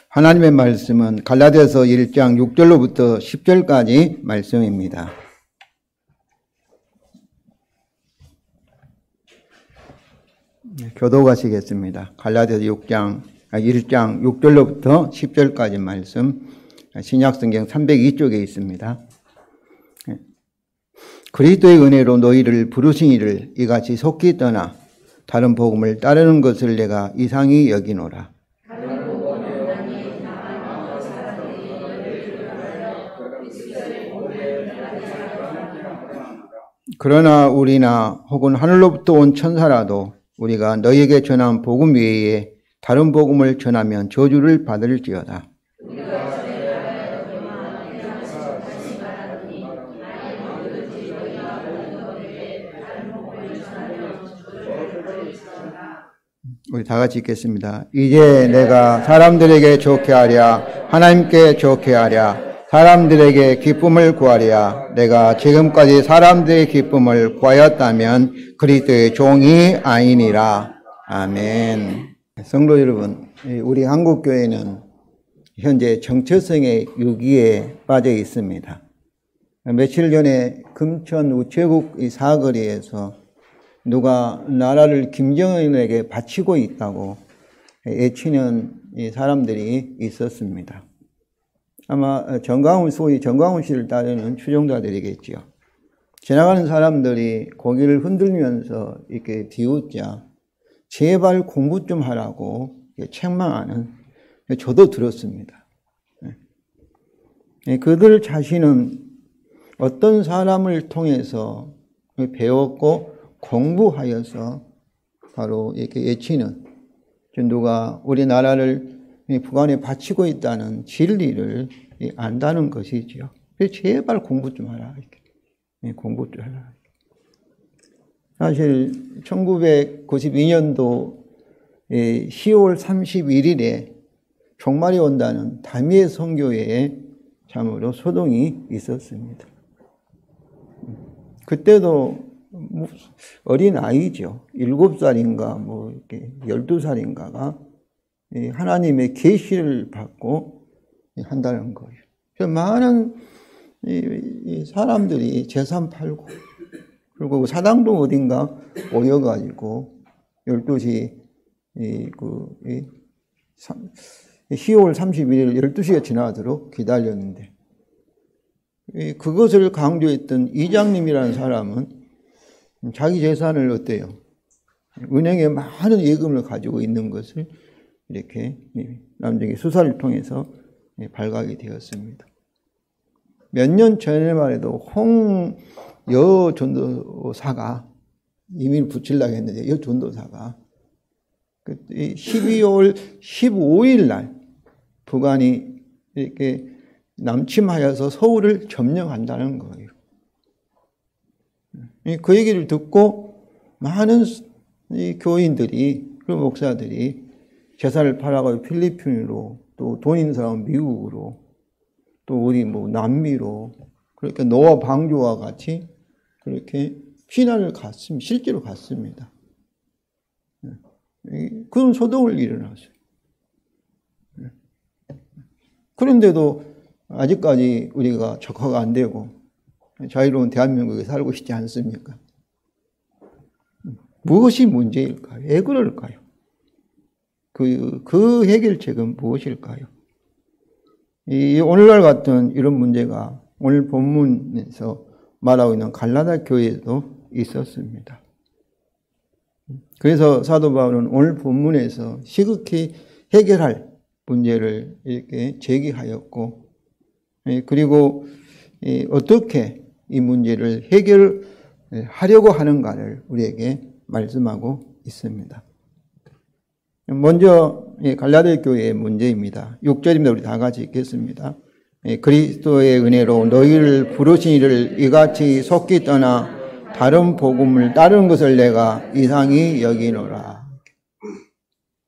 하나님의 말씀은 갈라디아서 1장 6절로부터 10절까지 말씀입니다. 교독하시겠습니다. 갈라디아서 1장 6절로부터 10절까지 말씀, 신약성경 302쪽에 있습니다. 그리스도의 은혜로 너희를 부르신 이를 이같이 속히 떠나 다른 복음을 따르는 것을 내가 이상히 여기노라. 그러나 우리나 혹은 하늘로부터 온 천사라도 우리가 너희에게 전한 복음 외에 다른 복음을 전하면 저주를 받을지어다. 우리 다 같이 읽겠습니다. 이제 내가 사람들에게 좋게 하랴, 하나님께 좋게 하랴, 사람들에게 기쁨을 구하랴. 내가 지금까지 사람들의 기쁨을 구하였다면 그리스도의 종이 아니니라. 아멘. 성도 여러분, 우리 한국교회는 현재 정체성의 위기에 빠져 있습니다. 며칠 전에 금천 우체국 사거리에서 누가 나라를 김정은에게 바치고 있다고 외치는 사람들이 있었습니다. 아마 소위 정광훈 씨를 따르는 추종자들이겠지요. 지나가는 사람들이 고개를 흔들면서 이렇게 비웃자 제발 공부 좀 하라고 책망하는, 저도 들었습니다. 그들 자신은 어떤 사람을 통해서 배웠고 공부하여서 바로 이렇게 외치는, 누가 우리나라를 북한에 바치고 있다는 진리를 안다는 것이지요. 제발 공부 좀 하라. 공부 좀 하라. 사실 1992년도 10월 31일에 종말이 온다는 다미의 선교회에 참으로 소동이 있었습니다. 그때도 어린 아이죠. 7살인가 뭐 이렇게 12살인가가 하나님의 계시를 받고 한다는 거예요. 많은 사람들이 재산 팔고, 그리고 사당동 어딘가 모여가지고 12시 10월 31일 12시가 지나도록 기다렸는데, 그것을 강조했던 이장님이라는 사람은 자기 재산을 어때요? 은행에 많은 예금을 가지고 있는 것을 이렇게 나중에 수사를 통해서 발각이 되었습니다. 몇 년 전에만 해도 홍여 전도사가 이민을 붙이려고 했는데, 여 전도사가 12월 15일 날 북한이 이렇게 남침하여서 서울을 점령한다는 거예요. 그 얘기를 듣고 많은 교인들이, 그리고 목사들이 재산을 팔아가지고 필리핀으로, 또 돈 있는 사람은 미국으로, 또 우리 남미로, 그렇게 노아 방주와 같이 그렇게 피난을 갔습니다. 실제로 갔습니다. 그런 소동을 일어났어요. 그런데도 아직까지 우리가 적화가 안 되고 자유로운 대한민국에 살고 있지 않습니까? 무엇이 문제일까요? 왜 그럴까요? 그 해결책은 무엇일까요? 오늘날 같은 이런 문제가 오늘 본문에서 말하고 있는 갈라디아 교회에도 있었습니다. 그래서 사도 바울은 오늘 본문에서 시급히 해결할 문제를 이렇게 제기하였고, 그리고 어떻게 이 문제를 해결하려고 하는가를 우리에게 말씀하고 있습니다. 먼저 갈라디아 교회의 문제입니다. 6절입니다. 우리 다 같이 읽겠습니다. 그리스도의 은혜로 너희를 부르신 이를 이같이 속히 떠나 다른 복음을 따르는 것을 내가 이상히 여기노라.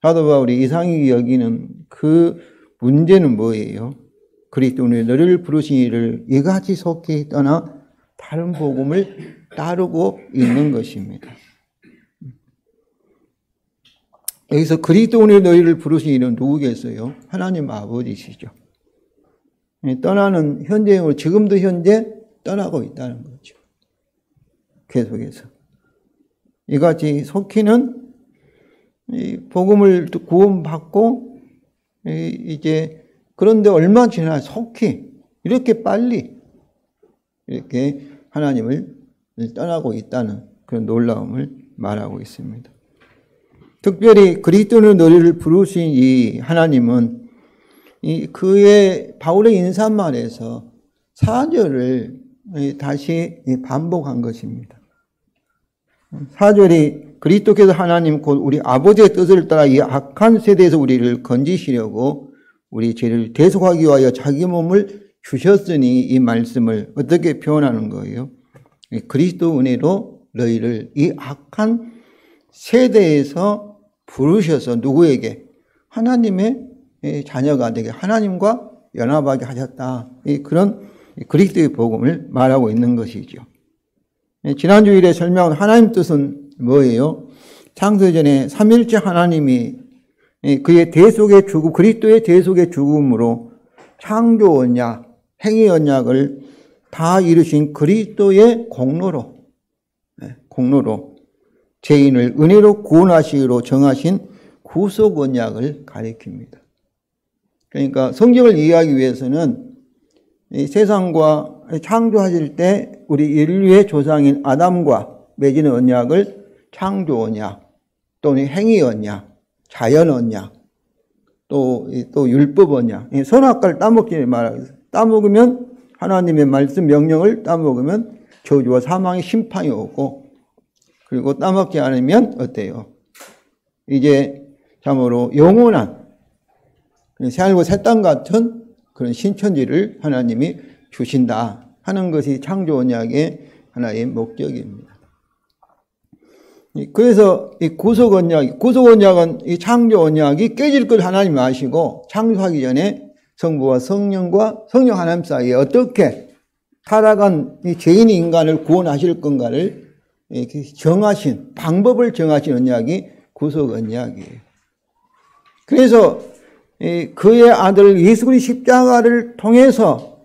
사도 바울이 이상히 여기는 그 문제는 뭐예요? 그리스도의 너희를 부르신 이를 이같이 속히 떠나 다른 복음을 따르고 있는 것입니다. 여기서 그리스도인의 너희를 부르신 이는 누구겠어요? 하나님 아버지시죠. 떠나는 현재형으로 지금도 현재 떠나고 있다는 거죠. 계속해서. 이같이 속히는 복음을 구원받고 이제 그런데 얼마 지나 속히 이렇게 빨리 이렇게 하나님을 떠나고 있다는 그런 놀라움을 말하고 있습니다. 특별히 그리스도인의 너희를 부르신 이 하나님은 그의 바울의 인사말에서 4절을 다시 반복한 것입니다. 4절이 그리스도께서 하나님 곧 우리 아버지의 뜻을 따라 이 악한 세대에서 우리를 건지시려고 우리 죄를 대속하기 위하여 자기 몸을 주셨으니 이 말씀을 어떻게 표현하는 거예요? 그리스도 은혜로 너희를 이 악한 세대에서 부르셔서 누구에게? 하나님의 자녀가 되게 하나님과 연합하게 하셨다. 그런 그리스도의 복음을 말하고 있는 것이죠. 지난 주일에 설명한 하나님 뜻은 뭐예요? 창세전에 삼일째 하나님이 그의 대속의 죽음, 그리스도의 대속의 죽음으로 창조 언약, 행위 언약을 다 이루신 그리스도의 공로로 죄인을 은혜로 구원하시기로 정하신 구속 언약을 가리킵니다. 그러니까 성경을 이해하기 위해서는 이 세상과 창조하실 때 우리 인류의 조상인 아담과 맺은 언약을 창조 언약 또는 행위 언약, 자연 언약 또 율법 언약, 선악과를 따먹지 말아요. 따먹으면 하나님의 말씀 명령을 따먹으면 저주와 사망의 심판이 오고 그리고 따먹지 않으면 어때요? 이제 참으로 영원한 새하늘과 새 땅 같은 그런 신천지를 하나님이 주신다 하는 것이 창조 언약의 하나의 목적입니다. 그래서 이 구속 언약은 이 창조 언약이 깨질 걸 하나님이 아시고 창조하기 전에 성부와 성령과 성령 하나님 사이에 어떻게 타락한 이 죄인 인간을 구원하실 건가를 정하신 방법을 정하신 언약이 구속 언약이에요. 그래서 그의 아들 예수 그리스도 십자가를 통해서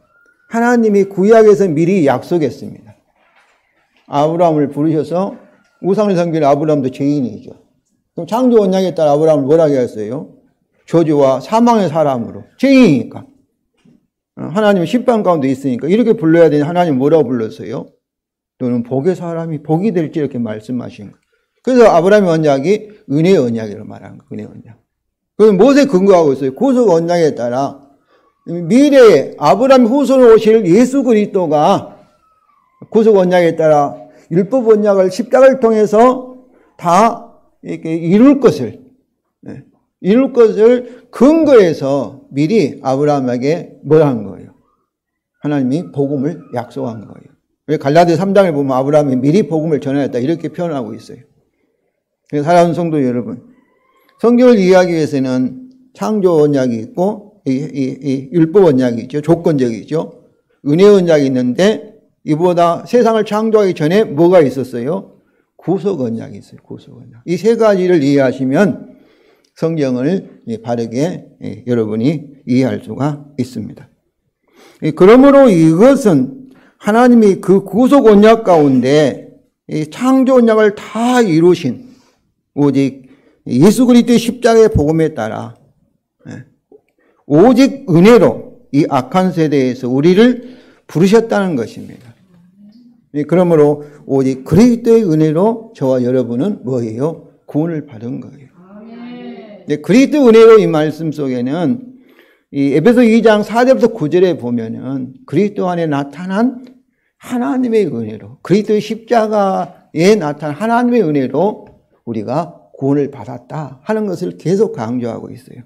하나님이 구약에서 미리 약속했습니다. 아브라함을 부르셔서 우상을 섬기는 아브라함도 죄인이죠. 그럼 창조 언약에 따라 아브라함을 뭐라고 했어요? 저주와 사망의 사람으로. 죄인이니까. 하나님은 심판 가운데 있으니까 이렇게 불러야 되니 하나님 뭐라고 불렀어요? 너는 복의 사람이 복이 될지 이렇게 말씀하신 거예요. 그래서 아브라함의 언약이 은혜의 언약이라고 말하는 거예요. 은혜의 언약. 그래서 무엇에 근거하고 있어요? 구속 언약에 따라 미래에 아브라함 후손으로 오실 예수 그리스도가 구속 언약에 따라 율법 언약을 십자가를 통해서 다 이렇게 이룰 것을 근거해서 미리 아브라함에게 뭘 한 거예요? 하나님이 복음을 약속한 거예요. 갈라디아 3장을 보면 아브라함이 미리 복음을 전하였다 이렇게 표현하고 있어요. 그래서 사랑하는 성도 여러분, 성경을 이해하기 위해서는 창조 언약이 있고 이 율법 언약이 있죠. 조건적이죠. 은혜 언약이 있는데 이보다 세상을 창조하기 전에 뭐가 있었어요? 구속 언약이 있어요. 구속 언약. 이 세 가지를 이해하시면 성경을 바르게 여러분이 이해할 수가 있습니다. 그러므로 이것은 하나님이 그 구속 언약 가운데 창조 언약을 다 이루신 오직 예수 그리스도의 십자가의 복음에 따라 오직 은혜로 이 악한 세대에서 우리를 부르셨다는 것입니다. 그러므로 오직 그리스도의 은혜로 저와 여러분은 뭐예요? 구원을 받은 거예요. 그리스도 은혜로 이 말씀 속에는 이 에베소 2장 4절부터 9절에 보면은 그리스도 안에 나타난 하나님의 은혜로 그리스도의 십자가에 나타난 하나님의 은혜로 우리가 구원을 받았다 하는 것을 계속 강조하고 있어요.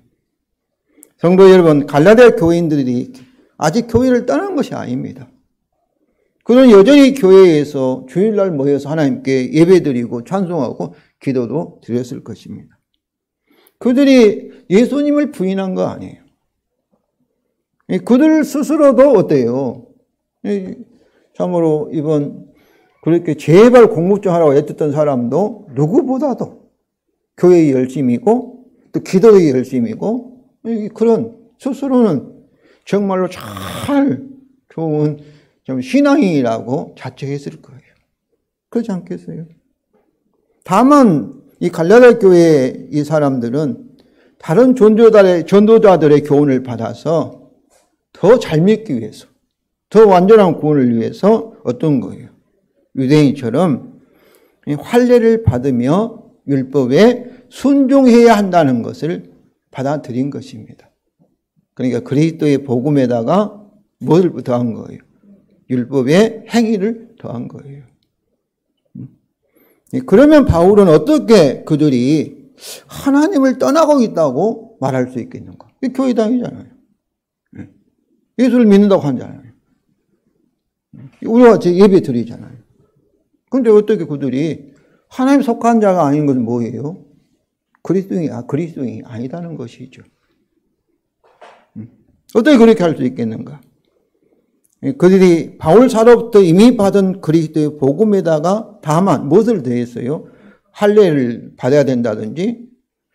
성도 여러분, 갈라디아 교인들이 아직 교회를 떠난 것이 아닙니다. 그는 여전히 교회에서 주일날 모여서 하나님께 예배드리고 찬송하고 기도도 드렸을 것입니다. 그들이 예수님을 부인한 거 아니에요. 그들 스스로도 어때요? 참으로 이번 그렇게 제발 공부 좀 하라고 애썼던 사람도 누구보다도 교회의 열심이고 또 기도의 열심이고 그런 스스로는 정말로 잘 좋은 좀 신앙인이라고 자처했을 거예요. 그렇지 않겠어요? 다만 이 갈라디아 교회의 이 사람들은 다른 전도자들의 교훈을 받아서 더 잘 믿기 위해서, 더 완전한 구원을 위해서 어떤 거예요? 유대인처럼 할례를 받으며 율법에 순종해야 한다는 것을 받아들인 것입니다. 그러니까 그리스도의 복음에다가 무엇을 더한 거예요? 율법의 행위를 더한 거예요. 그러면 바울은 어떻게 그들이 하나님을 떠나고 있다고 말할 수 있겠는가? 이 교회당이잖아요. 예수를 믿는다고 하잖아요. 우리가 제 예배 드리잖아요. 그런데 어떻게 그들이 하나님 속한 자가 아닌 것은 뭐예요? 그리스도인이 아니다는 것이죠. 어떻게 그렇게 할 수 있겠는가? 그들이 바울 사로부터 이미 받은 그리스도의 복음에다가 다만 무엇을 더했어요? 할례를 받아야 된다든지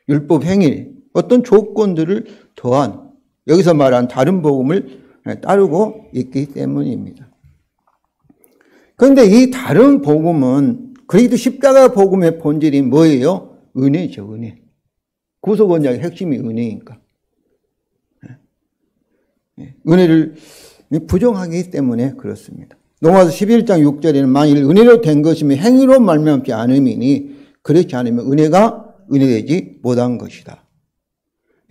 율법 행위, 어떤 조건들을 더한, 여기서 말한 다른 복음을 따르고 있기 때문입니다. 그런데 이 다른 복음은 그리스도 십자가 복음의 본질이 뭐예요? 은혜죠, 은혜. 구속 언약의 핵심이 은혜니까. 은혜를 부정하기 때문에 그렇습니다. 로마서 11장 6절에는 만일 은혜로 된 것이면 행위로 말미암지 않음이니 그렇지 않으면 은혜가 은혜되지 못한 것이다.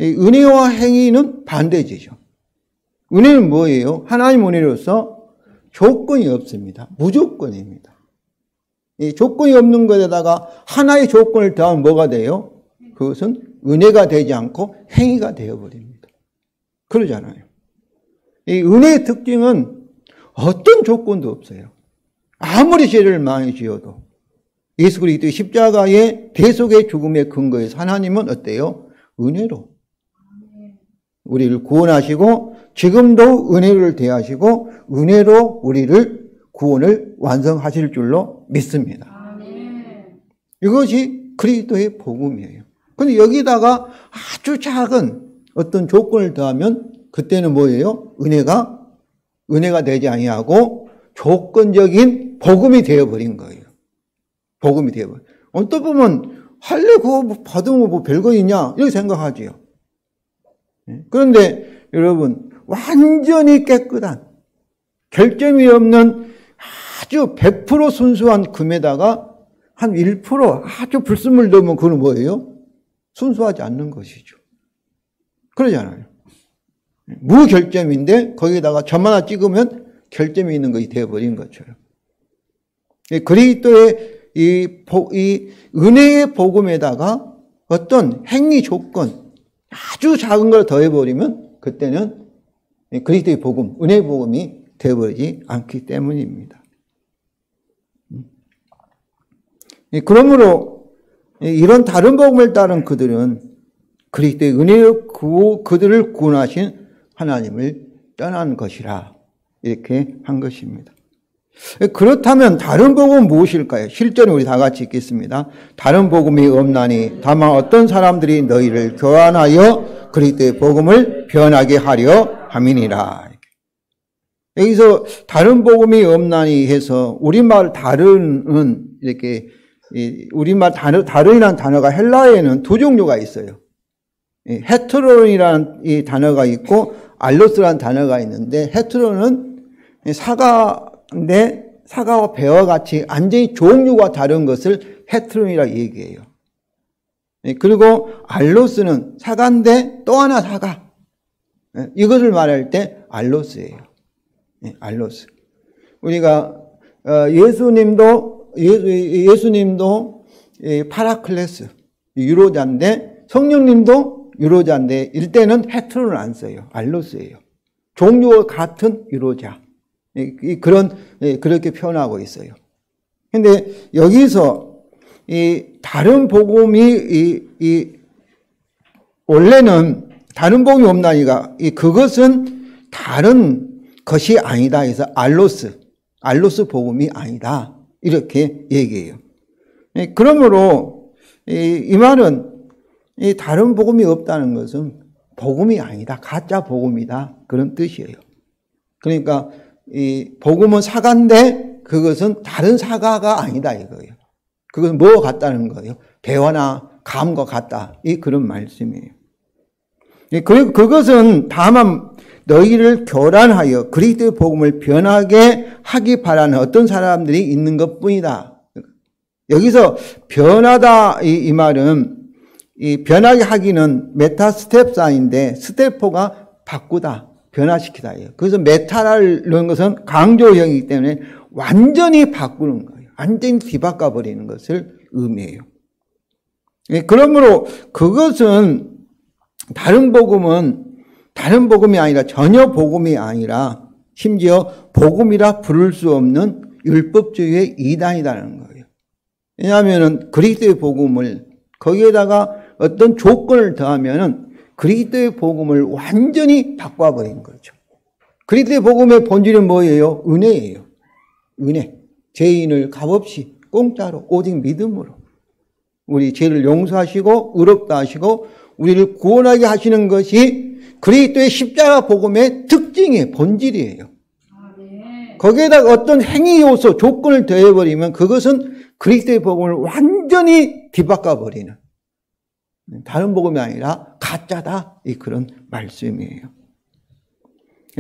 은혜와 행위는 반대지죠. 은혜는 뭐예요? 하나님 은혜로서 조건이 없습니다. 무조건입니다. 이 조건이 없는 것에다가 하나의 조건을 더하면 뭐가 돼요? 그것은 은혜가 되지 않고 행위가 되어버립니다. 그러잖아요. 이 은혜의 특징은 어떤 조건도 없어요. 아무리 죄를 많이 지어도 예수 그리스도의 십자가의 대속의 죽음의 근거에서 하나님은 어때요? 은혜로 우리를 구원하시고 지금도 은혜를 대하시고 은혜로 우리를 구원을 완성하실 줄로 믿습니다. 이것이 그리스도의 복음이에요. 그런데 여기다가 아주 작은 어떤 조건을 더하면 그때는 뭐예요? 은혜가 되지 아니하고 조건적인 복음이 되어버린 거예요. 복음이 되어버린. 어떤 보면 할례 그거 받으면 뭐 별거 있냐 이렇게 생각하지요. 그런데 여러분 완전히 깨끗한 결점이 없는 아주 100% 순수한 금에다가 한 1% 아주 불순물 넣으면 그건 뭐예요? 순수하지 않는 것이죠. 그러잖아요. 무결점인데 거기다가 점 하나 찍으면 결점이 있는 것이 되어버린 것처럼. 그리스도의 이 은혜의 복음에다가 어떤 행위 조건 아주 작은 걸 더해버리면 그때는 그리스도의 복음, 은혜의 복음이 되어버리지 않기 때문입니다. 그러므로 이런 다른 복음을 따른 그들은 그리스도의 은혜로 그들을 구원하신 하나님을 떠난 것이라 이렇게 한 것입니다. 그렇다면 다른 복음은 무엇일까요? 실제로 우리 다 같이 읽겠습니다. 다른 복음이 없나니 다만 어떤 사람들이 너희를 교환하여 그리스도의 복음을 변하게 하려 함이니라. 여기서 다른 복음이 없나니 해서 우리말 다른은 이렇게 우리말 다른이라는 단어가 헬라어에는 두 종류가 있어요. 헤테론이라는 이 단어가 있고 알로스라는 단어가 있는데 헤테론은 사과와 배와 같이 완전히 종류가 다른 것을 헤테론이라고 얘기해요. 그리고 알로스는 사과인데 또 하나 사과. 이것을 말할 때 알로스예요. 알로스. 우리가 예수님도 파라클레스 유로자인데 성령님도 유로자인데 일때는 헤테론을 안 써요. 알로스예요. 종류가 같은 유로자. 그렇게 표현하고 있어요. 근데 여기서 이 다른 복음이 원래는 다른 복음이 없나니까 그것은 다른 것이 아니다 해서 알로스 복음이 아니다 이렇게 얘기해요. 그러므로 이 말은 이 다른 복음이 없다는 것은 복음이 아니다. 가짜 복음이다. 그런 뜻이에요. 그러니까 이 복음은 사과인데 그것은 다른 사과가 아니다 이거예요. 그것은 뭐와 같다는 거예요? 배화나 감과 같다. 이 그런 말씀이에요. 그것은 다만 너희를 교란하여 그리스도의 복음을 변하게 하기 바라는 어떤 사람들이 있는 것뿐이다. 여기서 변하다 이 말은 이 변하게 하기는 메타스텝사인데 스텝4가 바꾸다, 변화시키다예요. 그래서 메타라는 것은 강조형이기 때문에 완전히 바꾸는 거예요. 완전히 뒤바꿔 버리는 것을 의미해요. 그러므로 그것은 다른 복음이 아니라 전혀 복음이 아니라 심지어 복음이라 부를 수 없는 율법주의의 이단이라는 거예요. 왜냐하면 그리스도의 복음을 거기에다가 어떤 조건을 더하면은 그리스도의 복음을 완전히 바꿔버린 거죠. 그리스도의 복음의 본질은 뭐예요? 은혜예요. 은혜. 죄인을 값없이 공짜로 오직 믿음으로 우리 죄를 용서하시고 의롭다 하시고 우리를 구원하게 하시는 것이 그리스도의 십자가 복음의 특징이에요. 본질이에요. 거기에다가 어떤 행위 요소, 조건을 더해버리면 그것은 그리스도의 복음을 완전히 뒤바꿔버리는 다른 복음이 아니라 가짜다. 이 그런 말씀이에요.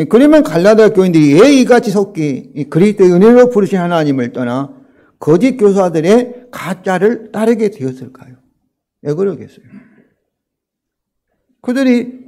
그러면 갈라디아 교인들이 왜 이같이 속기 그리스도의 은혜로 부르신 하나님을 떠나 거짓 교사들의 가짜를 따르게 되었을까요? 왜 그러겠어요? 그들이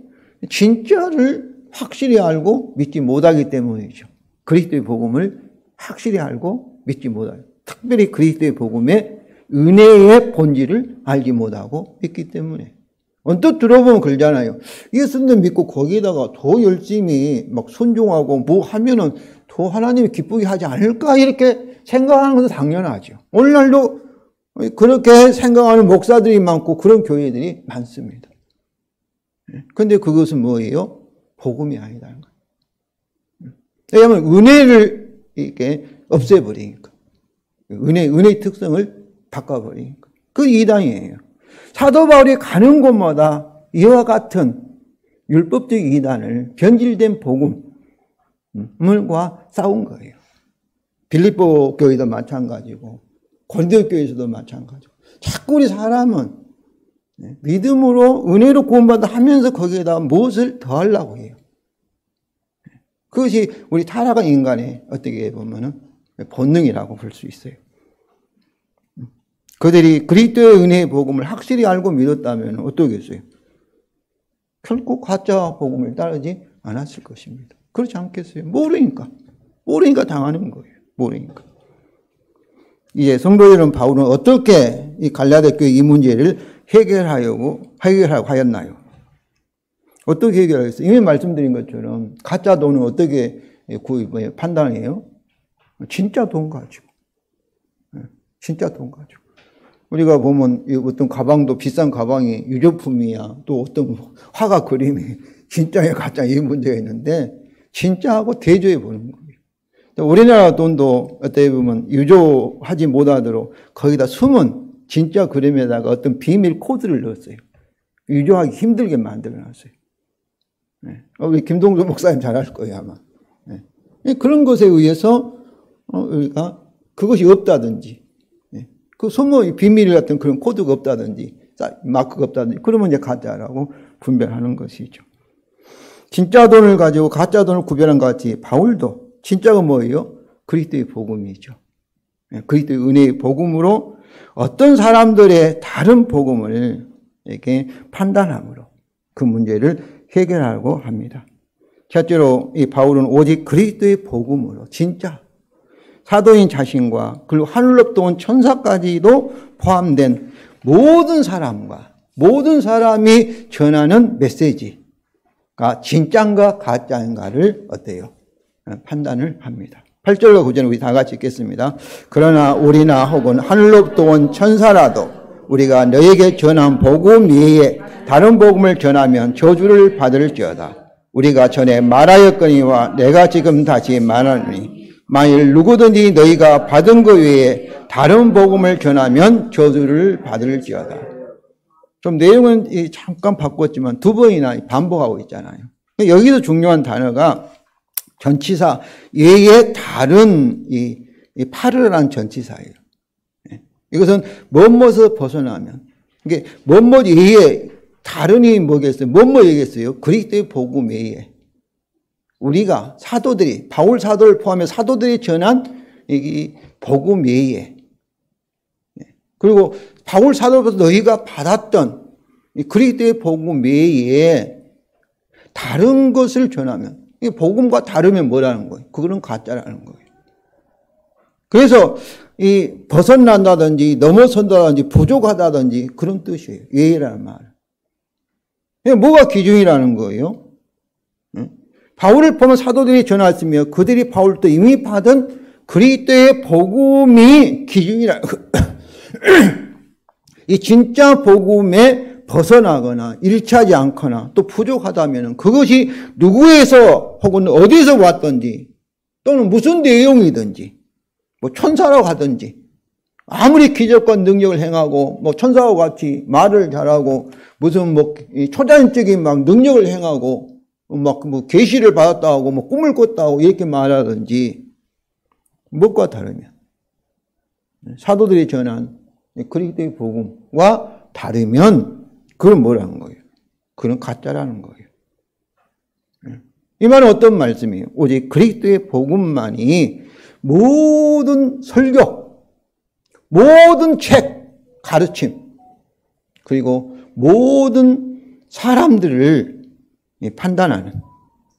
진짜를 확실히 알고 믿지 못하기 때문이죠. 그리스도의 복음을 확실히 알고 믿지 못하고 특별히 그리스도의 복음의 은혜의 본질을 알지 못하고 있기 때문에 언뜻 들어보면 그러잖아요. 예수님 믿고 거기에다가 더 열심히 막 순종하고 뭐 하면은 더 하나님이 기쁘게 하지 않을까 이렇게 생각하는 것은 당연하죠. 오늘날도 그렇게 생각하는 목사들이 많고 그런 교회들이 많습니다. 그런데 그것은 뭐예요? 복음이 아니다는 거예요. 왜냐하면 은혜를 이렇게 없애버리니까. 은혜의 특성을 바꿔버리니까. 그 이단이에요. 사도 바울이 가는 곳마다 이와 같은 율법적 이단을 변질된 복음과 싸운 거예요. 빌립보 교회도 마찬가지고 고린도 교회에서도 마찬가지고 자꾸 우리 사람은 믿음으로 은혜로 구원받아 하면서 거기에다 무엇을 더하려고 해요. 그것이 우리 타락한 인간의 어떻게 보면은 본능이라고 볼 수 있어요. 그들이 그리스도의 은혜의 복음을 확실히 알고 믿었다면 어떠겠어요? 결코 가짜 복음을 따르지 않았을 것입니다. 그렇지 않겠어요? 모르니까 당하는 거예요. 모르니까. 이제 성도 여러분, 바울은 어떻게 이 갈라디아 교회 이 문제를 해결하려고 하였나요? 어떻게 해결하겠어요? 이미 말씀드린 것처럼 가짜 돈은 어떻게 판단해요? 진짜 돈 가지고. 진짜 돈 가지고. 우리가 보면 어떤 가방도 비싼 가방이 유료품이야. 또 어떤 화가 그림이 진짜야 가짜 이 문제가 있는데 진짜하고 대조해 보는 거예요. 우리나라 돈도 어떻게 보면 유조하지 못하도록 거기다 숨은 진짜 그림에다가 어떤 비밀 코드를 넣었어요. 유조하기 힘들게 만들어놨어요. 우리 김동수 목사님 잘 알 거예요 아마. 그런 것에 의해서 우리가 그것이 없다든지 그 소모 비밀 같은 그런 코드가 없다든지 마크가 없다든지 그러면 이제 가짜라고 분별하는 것이죠. 진짜 돈을 가지고 가짜 돈을 구별한 것 같이 바울도 진짜가 뭐예요? 그리스도의 복음이죠. 그리스도의 은혜의 복음으로 어떤 사람들의 다른 복음을 이렇게 판단함으로 그 문제를 해결하려고 합니다. 첫째로 이 바울은 오직 그리스도의 복음으로 진짜 사도인 자신과 그리고 하늘로부터 온 천사까지도 포함된 모든 사람이 전하는 메시지가 진짜인가 가짜인가를 어때요? 판단을 합니다. 8절과 9절은 우리 다 같이 읽겠습니다. 그러나 우리나 혹은 하늘로부터 온 천사라도 우리가 너에게 전한 복음 외에 다른 복음을 전하면 저주를 받을지어다. 우리가 전에 말하였거니와 내가 지금 다시 말하노니 만일 누구든지 너희가 받은 것 외에 다른 복음을 전하면 저주를 받을지어다. 좀 내용은 잠깐 바꿨지만 두 번이나 반복하고 있잖아요. 여기서 중요한 단어가 전치사 예의 다른 이 파르라는 전치사예요. 이것은 뭐뭇을 벗어나면 이게 뭐뭇 예의 다른이 뭐겠어요? 뭐뭐 얘기했어요? 그리스도의 복음 외에 우리가 사도들이 바울 사도를 포함해 사도들이 전한 이 복음 외에 그리고 바울 사도로부터 너희가 받았던 그리스도의 복음 외에 다른 것을 전하면 이 복음과 다르면 뭐라는 거예요? 그거는 가짜라는 거예요. 그래서 이 벗어난다든지 넘어선다든지 부족하다든지 그런 뜻이에요. 예의라는 말. 뭐가 기준이라는 거예요? 바울을 보면 사도들이 전하였으며 그들이 바울도 이미 받은 그리스도의 복음이 기준이라는 거예요. 이 진짜 복음에 벗어나거나 일치하지 않거나 또 부족하다면 그것이 누구에서 혹은 어디서 왔든지 또는 무슨 내용이든지 뭐 천사라고 하든지 아무리 기적과 능력을 행하고 뭐 천사와 같이 말을 잘하고 무슨 뭐 초자연적인 막 능력을 행하고 막 뭐 계시를 받았다 하고 뭐 꿈을 꿨다 하고 이렇게 말하든지 무엇과 다르면 사도들이 전한 그리스도의 복음과 다르면 그건 뭐라는 거예요? 그건 가짜라는 거예요. 이 말은 어떤 말씀이에요? 오직 그리스도의 복음만이 모든 설교, 모든 책, 가르침, 그리고 모든 사람들을 판단하는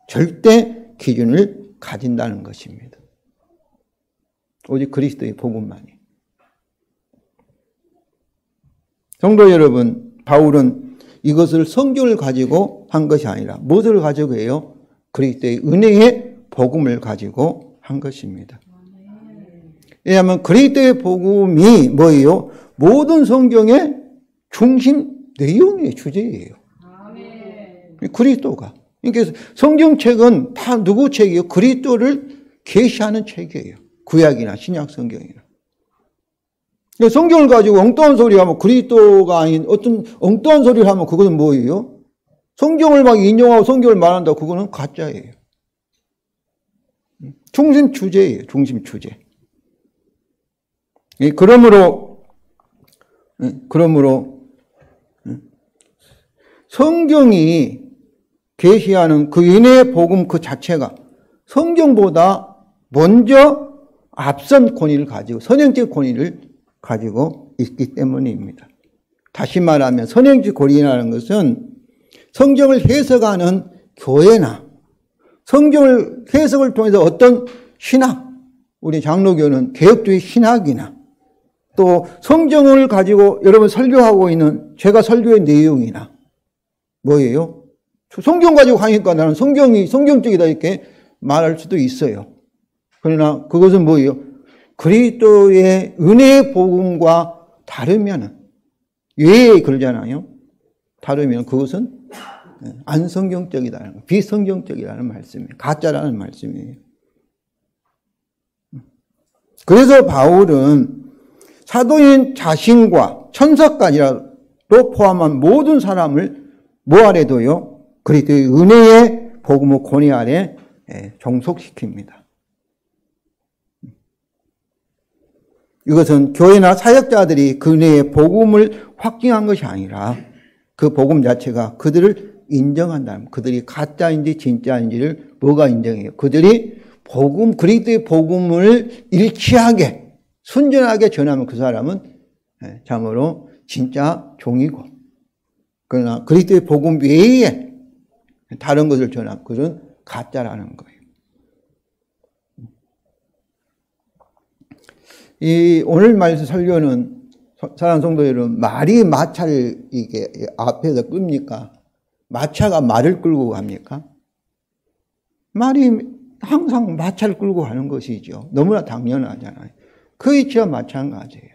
절대 기준을 가진다는 것입니다. 오직 그리스도의 복음만이. 성도 여러분, 바울은 이것을 성경을 가지고 한 것이 아니라 무엇을 가지고 해요? 그리스도의 은혜의 복음을 가지고 한 것입니다. 왜냐하면 그리스도의 복음이 뭐예요? 모든 성경의 중심 내용의 주제예요. 그리스도가. 그러니까 성경책은 다 누구 책이에요? 그리스도를 계시하는 책이에요. 구약이나 신약 성경이나. 성경을 가지고 엉뚱한 소리 하면 그리스도가 아닌 어떤 엉뚱한 소리를 하면 그것은 뭐예요? 성경을 막 인용하고 성경을 말한다. 그거는 가짜예요. 중심 주제예요. 중심 주제. 그러므로 성경이 계시하는 그 은혜의 복음 그 자체가 성경보다 먼저 앞선 권위를 가지고 선행적 권위를 가지고 있기 때문입니다. 다시 말하면 선행적 권위라는 것은 성경을 해석하는 교회나 성경을 해석을 통해서 어떤 신학, 우리 장로교는 개혁주의 신학이나 또 성경을 가지고 여러분 설교하고 있는 제가 설교의 내용이나 뭐예요? 성경 가지고 하니까 나는 성경이 성경적이다 이렇게 말할 수도 있어요. 그러나 그것은 뭐예요? 그리스도의 은혜의 복음과 다르면은 왜 그러잖아요. 다르면 그것은 안성경적이다는 비성경적이라는 말씀이에요. 가짜라는 말씀이에요. 그래서 바울은 사도인 자신과 천사까지도 포함한 모든 사람을 뭐 아래도요? 그리스도의 은혜의 복음의 권위 아래 종속시킵니다. 이것은 교회나 사역자들이 그 은혜의 복음을 확증한 것이 아니라 그 복음 자체가 그들을 인정한다면 그들이 가짜인지 진짜인지를 뭐가 인정해요? 그들이 복음, 그리스도의 복음을 일치하게 순전하게 전하면 그 사람은 참으로 진짜 종이고 그러나 그리스도의 복음 외에 다른 것을 전하면 그건 가짜라는 거예요. 이 오늘 말씀 설교는 사랑하는 성도 여러분, 말이 마차를 이게 앞에서 끕니까? 마차가 말을 끌고 갑니까? 말이 항상 마차를 끌고 가는 것이죠. 너무나 당연하잖아요. 그 이치와 마찬가지예요.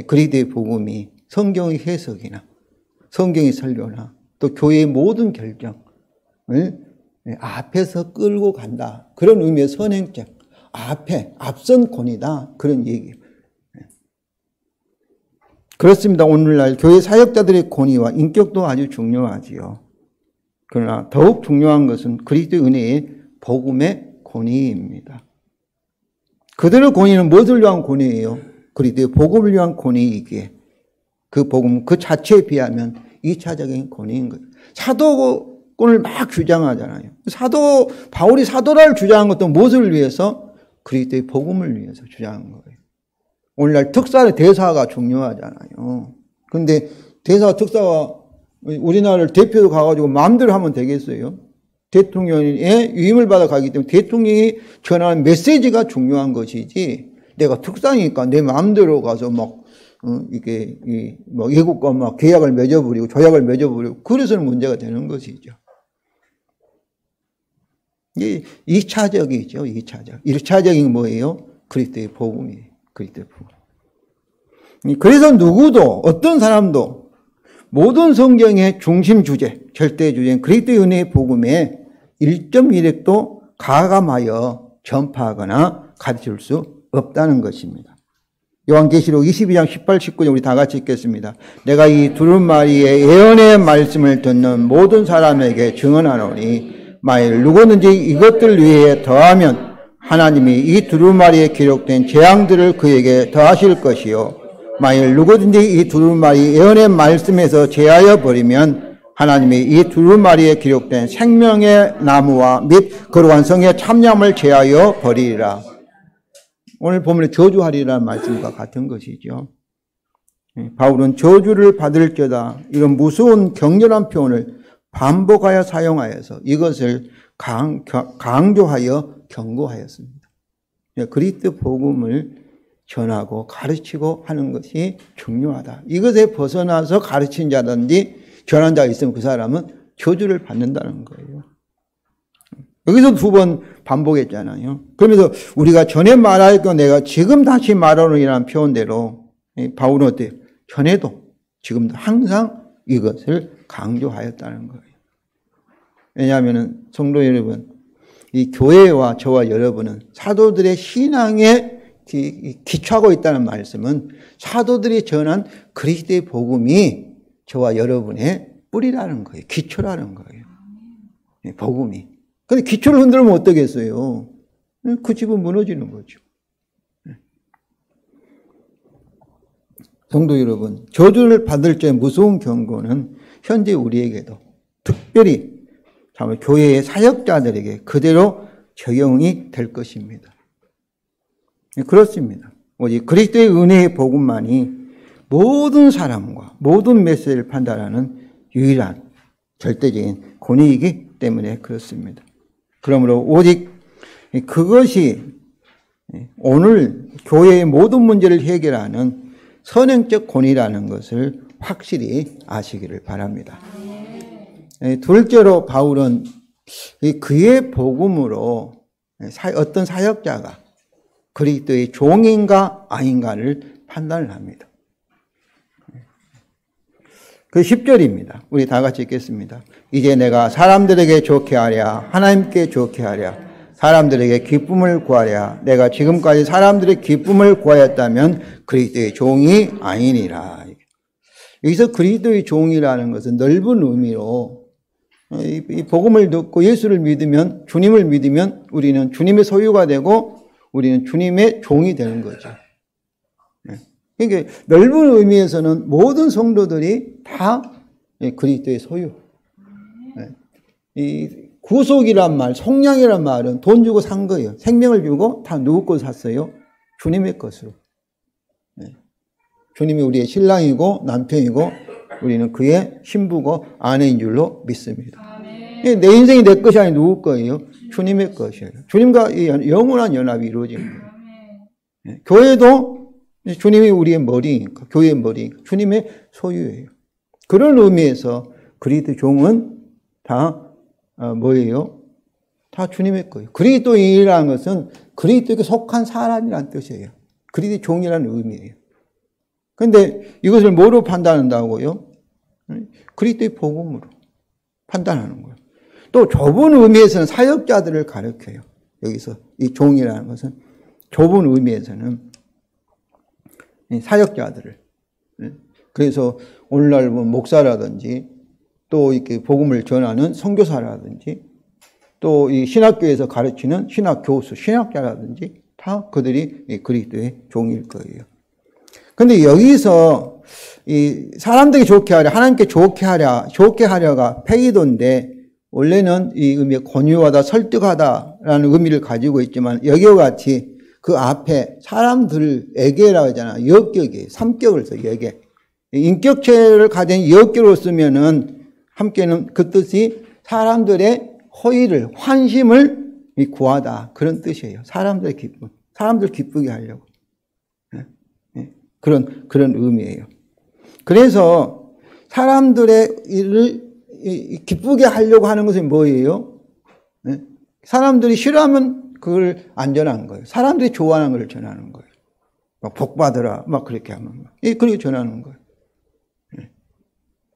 그리스도의 복음이 성경의 해석이나 성경의 설교나 또 교회의 모든 결정을 앞에서 끌고 간다. 그런 의미의 선행적, 앞선 권위다. 그런 얘기예요. 그렇습니다. 오늘날 교회 사역자들의 권위와 인격도 아주 중요하지요. 그러나 더욱 중요한 것은 그리스도의 은혜의 복음의 권위입니다. 그들의 권위는 무엇을 위한 권위예요? 그리스도의 복음을 위한 권위이기에 그 복음 그 자체에 비하면 2차적인 권위인 거예요. 사도권을 막 주장하잖아요. 바울이 사도라를 주장한 것도 무엇을 위해서? 그리스도의 복음을 위해서 주장한 거예요. 오늘날 특사의 대사가 중요하잖아요. 그런데 대사, 특사가 우리나라를 대표로 가가지고 마음대로 하면 되겠어요? 대통령의 위임을 받아 가기 때문에 대통령이 전하는 메시지가 중요한 것이지, 내가 특사니까 내 마음대로 가서 외국과 막 계약을 맺어버리고 조약을 맺어버리고 그래서는 문제가 되는 것이죠. 이게 2차적이죠, 2차적. 1차적인 뭐예요? 그리스도의 복음이에요. 그리스도의 복음. 그래서 누구도, 어떤 사람도 모든 성경의 중심 주제, 절대 주제인 그리스도의 은혜의 복음에 1.1획도 가감하여 전파하거나 가르칠 수 없다는 것입니다. 요한계시록 22장 18, 19절 우리 다 같이 읽겠습니다. 내가 이 두루마리의 예언의 말씀을 듣는 모든 사람에게 증언하노니 만일 누구든지 이것들 위에 더하면 하나님이 이 두루마리에 기록된 재앙들을 그에게 더하실 것이요 만일 누구든지 이 두루마리 예언의 말씀에서 제하여 버리면 하나님이 이 두루마리에 기록된 생명의 나무와 및 거룩한 성의 참념을 제하여 버리리라. 오늘 보면 저주하리라는 말씀과 같은 것이죠. 바울은 저주를 받을 거다 이런 무서운 격렬한 표현을 반복하여 사용하여서 이것을 강조하여 경고하였습니다. 그리스도 복음을 전하고 가르치고 하는 것이 중요하다. 이것에 벗어나서 가르친 자든지 전한 자가 있으면 그 사람은 저주를 받는다는 거예요. 여기서 2번 반복했잖아요. 그러면서 우리가 전에 말하였고 내가 지금 다시 말하노니라는 표현대로 바울은 어때요? 전에도 지금도 항상 이것을 강조하였다는 거예요. 왜냐하면 성도 여러분, 이 교회와 저와 여러분은 사도들의 신앙에 기초하고 있다는 말씀은 사도들이 전한 그리스도의 복음이 저와 여러분의 뿌리라는 거예요. 기초라는 거예요. 복음이. 근데 기초를 흔들면 어떻겠어요? 그 집은 무너지는 거죠. 성도 여러분, 저주를 받을 때 무서운 경고는 현재 우리에게도 특별히 교회의 사역자들에게 그대로 적용이 될 것입니다. 그렇습니다. 오직 그리스도의 은혜의 복음만이 모든 사람과 모든 메시지를 판단하는 유일한 절대적인 권위이기 때문에 그렇습니다. 그러므로 오직 그것이 오늘 교회의 모든 문제를 해결하는 선행적 권위라는 것을 확실히 아시기를 바랍니다. 둘째로 바울은 그의 복음으로 어떤 사역자가 그리스도의 종인가 아닌가를 판단을 합니다. 그 10절입니다. 우리 다 같이 읽겠습니다. 이제 내가 사람들에게 좋게 하랴 하나님께 좋게 하랴 사람들에게 기쁨을 구하랴 내가 지금까지 사람들의 기쁨을 구하였다면 그리스도의 종이 아니니라. 여기서 그리스도의 종이라는 것은 넓은 의미로 이 복음을 듣고 예수를 믿으면 주님을 믿으면 우리는 주님의 소유가 되고 우리는 주님의 종이 되는 거죠. 그러니까 넓은 의미에서는 모든 성도들이 다 그리스도의 소유. 이 구속이란 말, 속량이란 말은 돈 주고 산 거예요. 생명을 주고 다 누구 것 샀어요? 주님의 것으로. 주님이 우리의 신랑이고 남편이고 우리는 그의 신부고 아내인 줄로 믿습니다. 내 인생이 내 것이 아닌 누구 거예요? 주님의 것이에요. 주님과 영원한 연합이 이루어진 거예요. 교회도 주님이 우리의 머리니까, 교회의 머리, 주님의 소유예요. 그런 의미에서 그리스도 종은 다 뭐예요? 다 주님의 거예요. 그리스도인이라는 것은 그리스도에게 속한 사람이라는 뜻이에요. 그리스도의 종이라는 의미예요. 그런데 이것을 뭐로 판단한다고요? 그리스도의 복음으로 판단하는 거예요. 또 좁은 의미에서는 사역자들을 가르쳐요. 여기서 이 종이라는 것은 좁은 의미에서는 사역자들을, 그래서 오늘날 뭐 목사라든지 또 이렇게 복음을 전하는 선교사라든지 또 이 신학교에서 가르치는 신학 교수, 신학자라든지 다 그들이 그리스도의 종일 거예요. 근데 여기서 이 사람들이 좋게 하랴, 하나님께 좋게 하랴가 페이도인데 원래는 이 의미가 권유하다, 설득하다라는 의미를 가지고 있지만 여기와 같이 그 앞에 사람들에게라고 하잖아. 역격이에요. 삼격을 써, 여게. 인격체를 가진 역격으로 쓰면은 함께는 그 뜻이 사람들의 호의를, 환심을 구하다. 그런 뜻이에요. 사람들의 기쁨. 사람들 기쁘게 하려고. 그런 의미예요. 그래서 사람들의 일을 기쁘게 하려고 하는 것은 뭐예요? 사람들이 싫어하면 그걸 안 전하는 거예요. 사람들이 좋아하는 걸 전하는 거예요. 막 복 받으라. 막 그렇게 하면. 그렇게 전하는 거예요.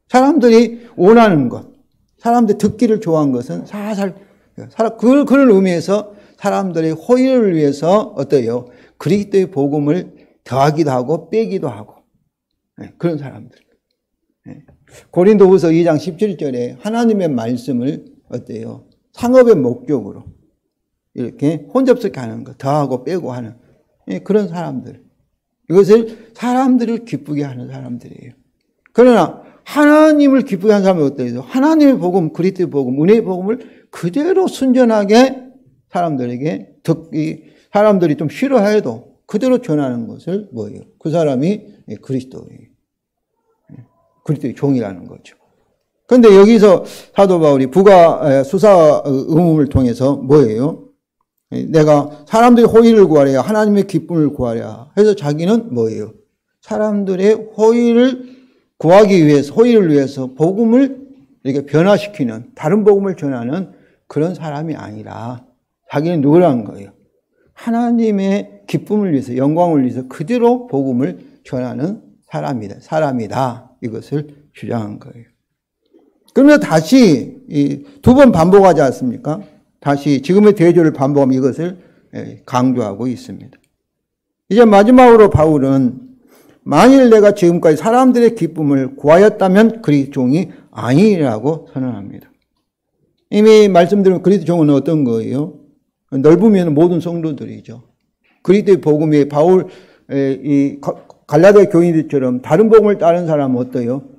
사람들이 원하는 것, 사람들이 듣기를 좋아하는 것은 살살, 그런 의미에서 사람들의 호의를 위해서 어때요? 그리스도의 복음을 더하기도 하고 빼기도 하고 그런 사람들. 고린도후서 2장 17절에 하나님의 말씀을 어때요? 상업의 목적으로 이렇게 혼접스럽게 하는 거, 더하고 빼고 하는 그런 사람들. 이것을 사람들을 기쁘게 하는 사람들이에요. 그러나 하나님을 기쁘게 하는 사람은 어때요? 하나님의 복음, 그리스도의 복음, 은혜의 복음을 그대로 순전하게 사람들에게 사람들이 좀 싫어해도 그대로 전하는 것을 뭐예요? 그 사람이 그리스도예요. 그리스도의 종이라는 거죠. 그런데 여기서 사도 바울이 부가 수사 의문을 통해서 뭐예요? 내가 사람들의 호의를 구하랴, 하나님의 기쁨을 구하랴 해서 자기는 뭐예요? 사람들의 호의를 구하기 위해서, 호의를 위해서 복음을 이렇게 변화시키는, 다른 복음을 전하는 그런 사람이 아니라 자기는 누구라는 거예요? 하나님의 기쁨을 위해서, 영광을 위해서 그대로 복음을 전하는 사람이다. 이것을 주장한 거예요. 그러면 다시 두 번 반복하지 않습니까? 다시 지금의 대조를 반복하면 이것을 강조하고 있습니다. 이제 마지막으로 바울은 만일 내가 지금까지 사람들의 기쁨을 구하였다면 그리스도 종이 아니라고 선언합니다. 이미 말씀드린 그리스도 종은 어떤 거예요? 넓으면 모든 성도들이죠. 그리스도의 복음이 바울 이 갈라디아 교인들처럼 다른 복음을 따른 사람은 어때요?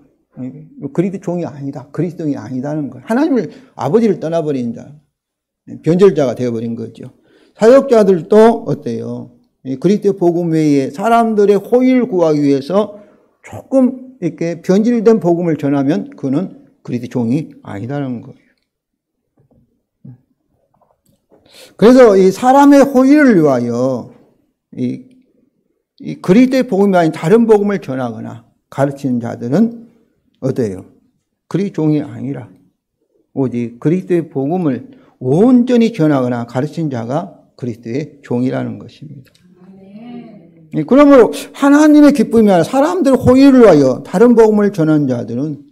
그리스도 종이 아니다. 그리스도인이 아니다는 거예요. 하나님을 아버지를 떠나버린 자, 변절자가 되어버린 거죠. 사역자들도 어때요? 그리스도의 복음 외에 사람들의 호의를 구하기 위해서 조금 이렇게 변질된 복음을 전하면 그는 그리스도 종이 아니다는 거예요. 그래서 이 사람의 호의를 위하여 이 그리스도의 복음이 아닌 다른 복음을 전하거나 가르치는 자들은 어때요? 그리스도 종이 아니라 오직 그리스도의 복음을 온전히 전하거나 가르치는 자가 그리스도의 종이라는 것입니다. 그러므로 하나님의 기쁨이 아니라 사람들의 호의를 위하여 다른 복음을 전하는 자들은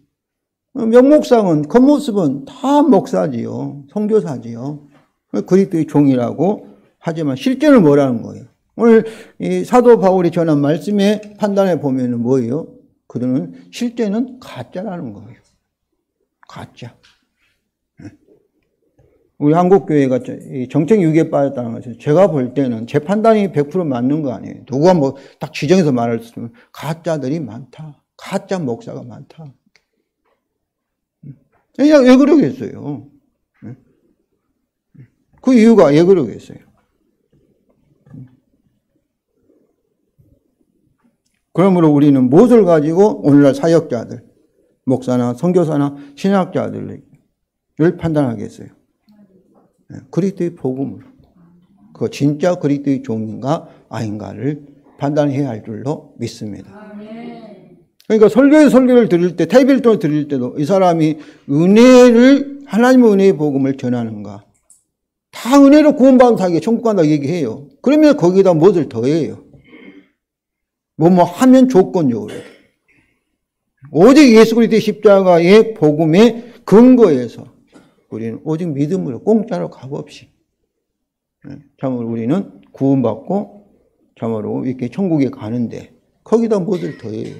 명목상은, 겉모습은 다 목사지요. 선교사지요. 그리스도의 종이라고 하지만 실제는 뭐라는 거예요? 오늘 이 사도 바울이 전한 말씀의 판단에 보면은 뭐예요? 그들은 실제는 가짜라는 거예요. 가짜. 우리 한국교회가 정책 유기에 빠졌다는 것은 제가 볼 때는 제 판단이 100% 맞는 거 아니에요. 누가 뭐 딱 지정해서 말할 수 있으면 가짜들이 많다. 가짜 목사가 많다. 왜 그러겠어요? 그 이유가 왜 그러겠어요? 그러므로 우리는 무엇을 가지고 오늘날 사역자들, 목사나 선교사나 신학자들을 판단하겠어요? 그리스도의 복음으로. 그 진짜 그리스도의 종인가 아닌가를 판단해야 할 줄로 믿습니다. 그러니까 설교를 드릴 때, 테이블톤을 드릴 때도 이 사람이 하나님의 은혜의 복음을 전하는가. 다 은혜로 구원받은 자에게 천국 간다고 얘기해요. 그러면 거기다 무엇을 더해요? 뭐뭐 하면 조건적으로. 오직 예수 그리스도의 십자가의 복음의 근거에서 우리는 오직 믿음으로 공짜로 값없이 참으로 우리는 구원받고 참으로 이렇게 천국에 가는데 거기다 뭐를 더해요.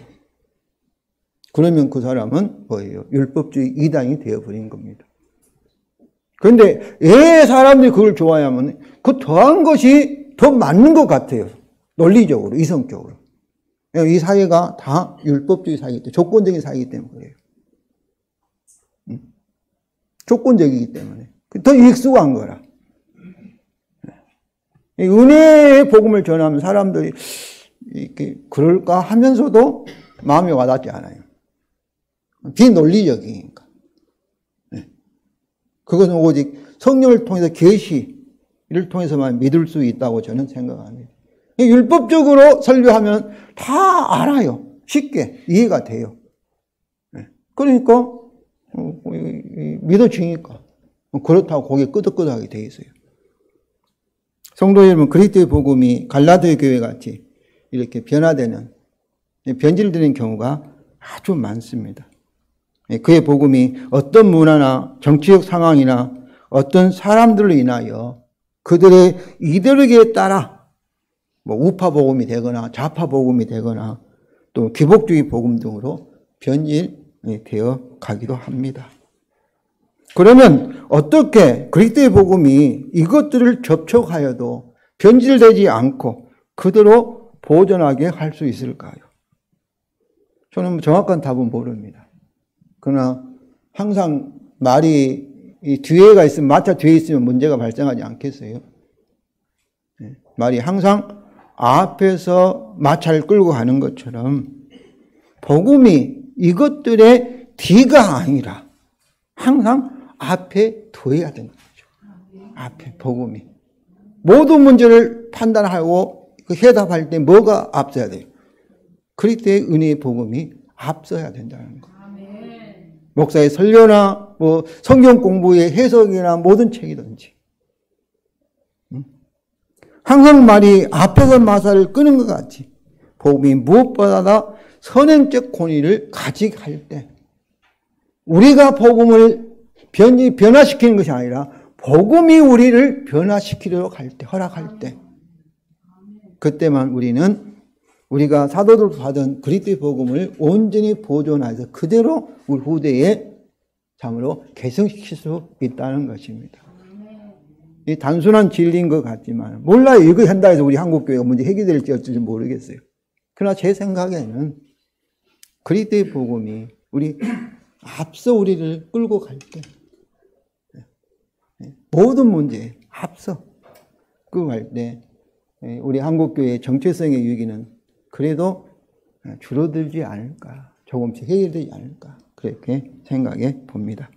그러면 그 사람은 뭐예요? 율법주의 이단이 되어버린 겁니다. 그런데 왜 사람들이 그걸 좋아하냐면 그 더한 것이 더 맞는 것 같아요. 논리적으로, 이성적으로. 이 사회가 다 율법주의 사회이기 때문에, 조건적인 사회이기 때문에 그래요. 조건적이기 때문에. 더 익숙한 거라. 은혜의 복음을 전하면 사람들이 이렇게 그럴까 하면서도 마음이 와닿지 않아요. 비논리적이니까. 그것은 오직 성령을 통해서 계시를 통해서만 믿을 수 있다고 저는 생각합니다. 율법적으로 설교하면 다 알아요. 쉽게 이해가 돼요. 그러니까 믿어지니까 그렇다고 거기에 끄덕끄덕하게 돼 있어요. 성도 여러분, 그리스도의 복음이 갈라디아 교회 같이 이렇게 변화되는, 변질되는 경우가 아주 많습니다. 그의 복음이 어떤 문화나 정치적 상황이나 어떤 사람들로 인하여 그들의 이데올로기에 따라 뭐 우파 복음이 되거나 좌파 복음이 되거나 또 기복주의 복음 등으로 변질되어 가기도 합니다. 그러면 어떻게 그리스도의 복음이 이것들을 접촉하여도 변질되지 않고 그대로 보존하게 할 수 있을까요? 저는 정확한 답은 모릅니다. 그러나 항상 말이 이 뒤에가 있으면, 마차 뒤에 있으면 문제가 발생하지 않겠어요? 말이 항상 앞에서 마차를 끌고 가는 것처럼 복음이 이것들의 뒤가 아니라 항상 앞에 둬야 되는 거죠. 앞에 복음이. 모든 문제를 판단하고 해답할 때 뭐가 앞서야 돼요? 그리스도의 은혜의 복음이 앞서야 된다는 거예요. 목사의 설교나 뭐 성경 공부의 해석이나 모든 책이든지 항상 말이 앞에서 마사를 끄는 것 같이 복음이 무엇보다 선행적 권위를 가지게 할 때 우리가 복음을 변화시키는 것이 아니라 복음이 우리를 변화시키도록 할 때, 허락할 때 그때만 우리가 사도들 받은 그리스도의 복음을 온전히 보존해서 그대로 우리 후대에 참으로 개성시킬 수 있다는 것입니다. 이 단순한 진리인 것 같지만 몰라요. 이거 한다 해서 우리 한국교회가 문제 해결될지 어쩔지 모르겠어요. 그러나 제 생각에는 그리스도의 복음이 앞서 우리를 끌고 갈 때 모든 문제에 앞서 끌고 갈 때 우리 한국교회의 정체성의 위기는 그래도 줄어들지 않을까, 조금씩 해결되지 않을까 그렇게 생각해 봅니다.